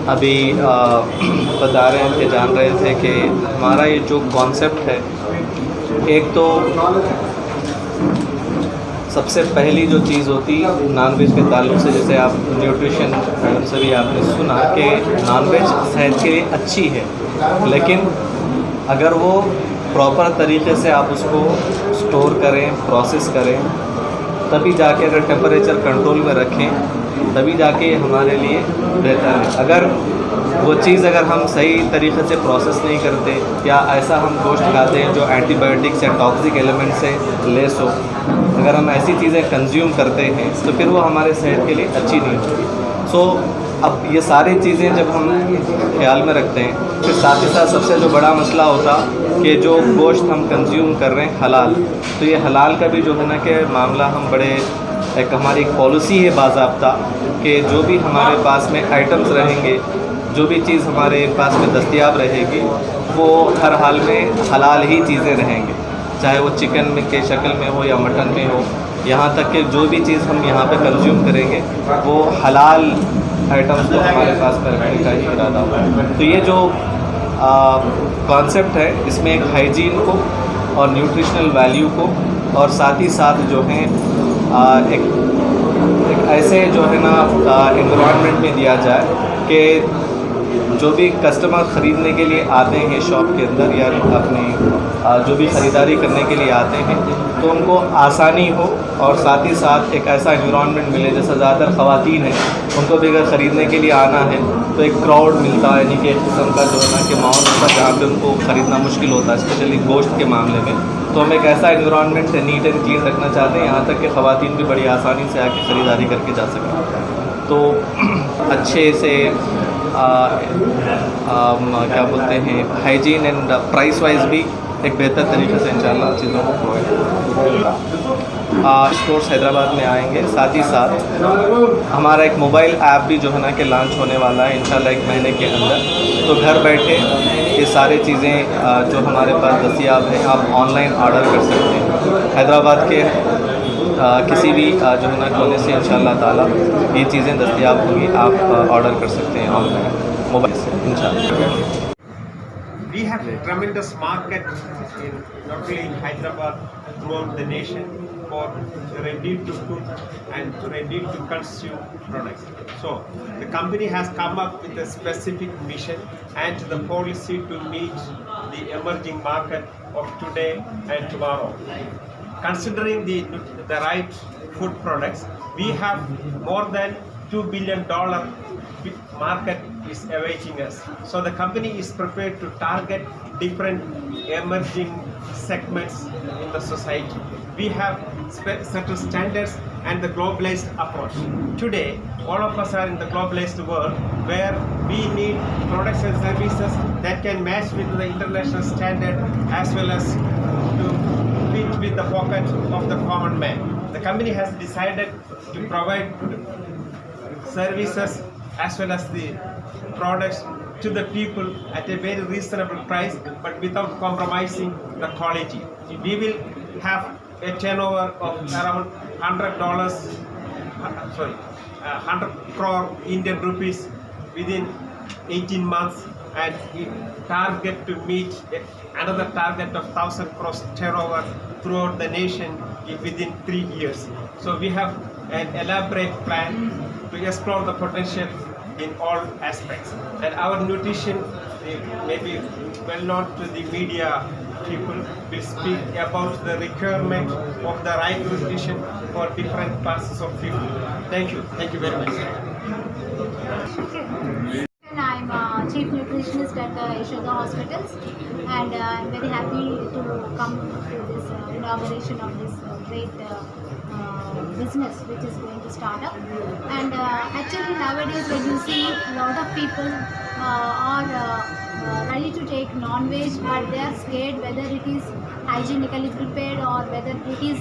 अभी बता रहे थे, जान रहे थे कि हमारा ये जो कॉन्सेप्ट है, एक तो सबसे पहली जो चीज़ होती नॉनवेज के ताल्लुक से, जैसे आप न्यूट्रिशन से भी आपने सुना कि नॉनवेज सेहत के लिए अच्छी है, लेकिन अगर वो प्रॉपर तरीके से आप उसको स्टोर करें, प्रोसेस करें, तभी जाके अगर टेम्परेचर कंट्रोल में रखें तभी जाके हमारे लिए बेहतर है। अगर वो चीज़ अगर हम सही तरीके से प्रोसेस नहीं करते या ऐसा हम गोश्त खाते हैं जो एंटीबायोटिक्स या टॉक्सिक एलिमेंट से लेस हो, अगर हम ऐसी चीज़ें कंज्यूम करते हैं तो फिर वो हमारे सेहत के लिए अच्छी नहीं होती। सो अब ये सारी चीज़ें जब हम ख्याल में रखते हैं, फिर साथ ही साथ सबसे जो बड़ा मसला होता कि जो गोश्त हम कंज्यूम कर रहे हैं हलाल, तो ये हलाल का भी जो है ना कि मामला हम बड़े एक हमारी एक पॉलिसी है बाज़ाब्ता कि जो भी हमारे पास में आइटम्स रहेंगे, जो भी चीज़ हमारे पास में दस्तयाब रहेगी, वो हर हाल में हलाल ही चीज़ें रहेंगी, चाहे वो चिकन में के शक्ल में हो या मटन में हो। यहाँ तक कि जो भी चीज़ हम यहाँ पे कंज्यूम करेंगे वो हलाल आइटम्स को हमारे पास में रखने का ही इरादा होगा। तो ये जो कॉन्सेप्ट है, इसमें एक हाइजीन को और न्यूट्रिशनल वैल्यू को और साथ ही साथ जो है एक ऐसे जो है ना एनवायरनमेंट में दिया जाए कि जो भी कस्टमर ख़रीदने के लिए आते हैं शॉप के अंदर या अपनी जो भी ख़रीदारी करने के लिए आते हैं तो उनको आसानी हो, और साथ ही साथ एक ऐसा एनवायरनमेंट मिले, जैसे ज़्यादातर ख़वातीन हैं उनको भी अगर ख़रीदने के लिए आना है तो एक क्राउड मिलता है, यानी कि एक किस्म का जो है ना कि माहौल होता है जहाँ पे उनको ख़रीदना मुश्किल होता है, स्पेशली गोश्त के मामले में। तो हम एक ऐसा एनवायरनमेंट नीट एंड क्लीन रखना चाहते हैं, यहाँ तक कि ख़वातीन भी बड़ी आसानी से आके ख़रीदारी करके जा सकें। तो अच्छे से क्या बोलते हैं, हाइजीन एंड प्राइस वाइज भी एक बेहतर तरीके से इंशाल्लाह चीज़ों को प्रोवाइड। स्टोर्स हैदराबाद में आएंगे, साथ ही साथ हमारा एक मोबाइल ऐप भी जो है ना कि लॉन्च होने वाला है इंशाल्लाह 1 महीने के अंदर। तो घर बैठे ये सारी चीज़ें जो हमारे पास दस्तियाब हैं आप ऑनलाइन ऑर्डर कर सकते हैं। हैदराबाद के किसी भी जो है ना कोने से इंशाल्लाह ताला ये चीज़ें दस्तियाब होंगी, आप ऑर्डर कर सकते हैं ऑनलाइन मोबाइल से इंशाल्लाह। We have a tremendous market in not only in Hyderabad, throughout the nation for ready to cook and ready to consume products. So the company has come up with a specific mission and the policy to meet the emerging market of today and tomorrow. Considering the right food products, we have more than $2 billion market is awaiting us. So the company is prepared to target different emerging segments in the society. We have certain standards and the globalized approach. Today, all of us are in the globalized world where we need products and services that can match with the international standard as well as to fit with the pocket of the common man. The company has decided to provide services as well as the products to the people at a very reasonable price, but without compromising the quality. We will have a turnover of around $100 crore Indian rupees within 18 months, and we target to meet another target of 1,000 crores turnover throughout the nation within 3 years. So we have an elaborate plan to explore the potential in all aspects, and our nutrition may be well known to the media people, will speak about the requirement of the right nutrition for different classes of people. Thank you very much. I'm Chief Nutritionist at Yashoda Hospitals, and I'm very happy to come to this inauguration of this great business which is going to start up. And actually nowadays when you see a lot of people are ready to take non-veg, but they are scared whether it is hygienically prepared or whether it is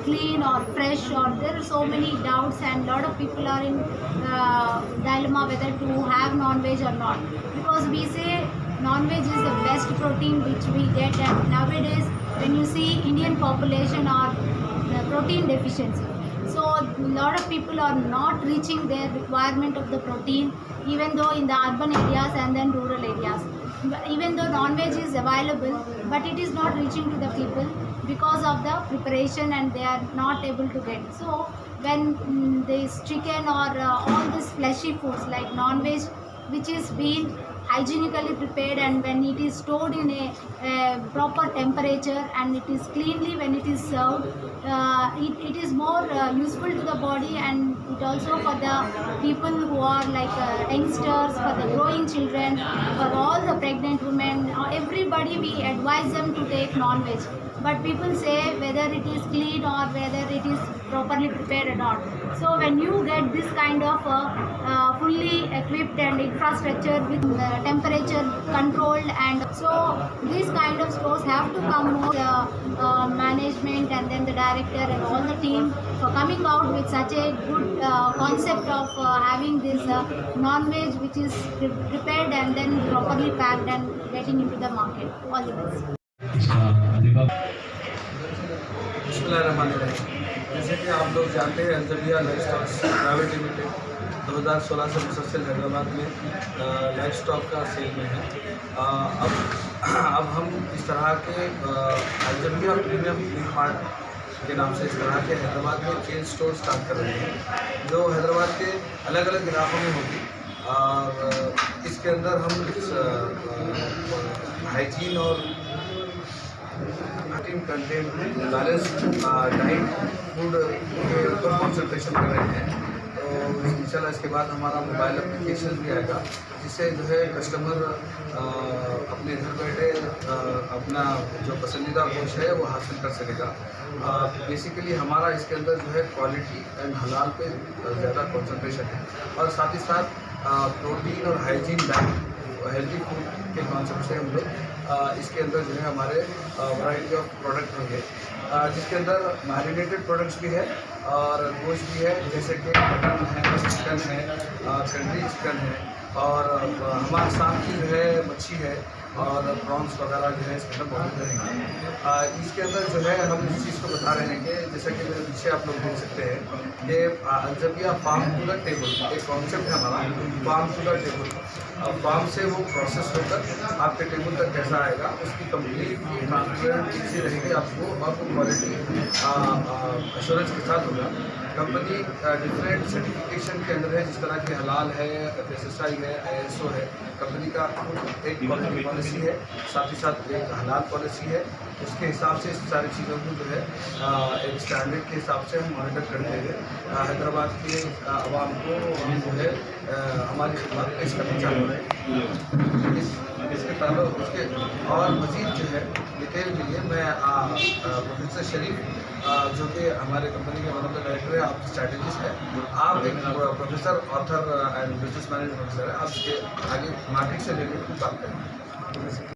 clean or fresh, or there are so many doubts, and lot of people are in dilemma whether to have non-veg or not, because we say non-veg is the best protein which we get, and nowadays when you see Indian population are protein deficiency, So a lot of people are not reaching their requirement of the protein, even though in the urban areas and then rural areas. But even though non-veg is available, but it is not reaching to the people because of the preparation, and they are not able to get. So when this chicken or all these fleshy foods like non-veg, which is being hygienically prepared, and when it is stored in a proper temperature and it is cleanly when it is served, it is more useful to the body, and it also for the people who are like youngsters, for the growing children, for all the pregnant women, everybody we advise them to take non-veg. But people say whether it is clean or whether it is properly prepared or not. So when you get this kind of fully equipped and infrastructure with temperature controlled, and so these kind of stores have to come more management and then the director and all the team for coming out with such a good concept of having this non-veg which is prepared and then properly packed and getting into the market. All the best. बिस्मिल्लाहिर्रहमानिर्रहीम। जैसे कि आप लोग जानते हैं, अल्जबिया life stock private limited 2016 से मुसलसल हैदराबाद में लाइफ स्टॉक का सेल में है। अब हम इस तरह के अल्जबिया प्रीमियम मिल्क मार्ट के नाम से इस तरह के हैदराबाद में चेन स्टोर स्टार्ट कर रहे हैं, जो हैदराबाद के अलग अलग इलाकों में होगी। और इसके अंदर हम हाइजीन और कंटेंट बैलेंस डाइट फूड के ऊपर कॉन्सेंट्रेशन कर रहे हैं। तो इंशाल्लाह इसके बाद हमारा मोबाइल एप्लीकेशन भी आएगा, जिससे जो है कस्टमर अपने घर बैठे अपना जो पसंदीदा गोश्त है वो हासिल कर सकेगा। बेसिकली हमारा इसके अंदर जो है क्वालिटी एंड हलाल पे ज़्यादा कॉन्सेंट्रेशन है, और साथ ही साथ प्रोटीन और हाइजीन डाइट हेल्दी फूड के कॉन्सेप्ट से हम लोग इसके अंदर जो है हमारे वैरायटी ऑफ प्रोडक्ट होंगे, जिसके अंदर मैरिनेटेड प्रोडक्ट्स भी है और गोश्त भी है, जैसे कि मटन है, चिकन है, कंट्री चिकन है, और हमारे साथ की जो है मच्छी है और प्रॉन्स वगैरह जो है इसके अंदर मौजूद रहेंगे। इसके अंदर जो है हम इस चीज़ को बता रहे हैं कि जैसे कि मेरे पीछे आप लोग देख सकते हैं कि अल्जबिया फार्म टू द टेबल एक कॉन्सेप्ट है हमारा, farm to the table. Farm से वो प्रोसेस होकर आपके टेबल तक कैसा आएगा, उसकी कंप्लीट ट्रांसपेरेंट चीज़ें रहेगी आपको, और वो क्वालिटी एश्योरेंस के साथ होगा। कंपनी डिफरेंट सर्टिफिकेशन के अंदर है, जिस तरह की हलाल है, FSSAI है, ISO है। कंपनी का एक क्वालिटी पॉलिसी है, साथ ही साथ एक हलाल पॉलिसी है। उसके हिसाब से इस सारी चीज़ों को जो है एक स्टैंडर्ड के हिसाब से हम मॉनिटर करते हुए हैदराबाद के आवाम को हम जो है हमारी खिदमत पेश करना चाहते हैं। इसके ताल्लुक उसके और मज़ीद जो है डिटेल के लिए मैं प्रोफेसर शरीफ जो कि हमारे कंपनी के वन ऑफ द डायरेक्टर है, आप स्ट्रैटेजिस्ट है, आप एक professor author and business management professor है, आप इसके आगे मार्केट से रिलेटेड बात करें।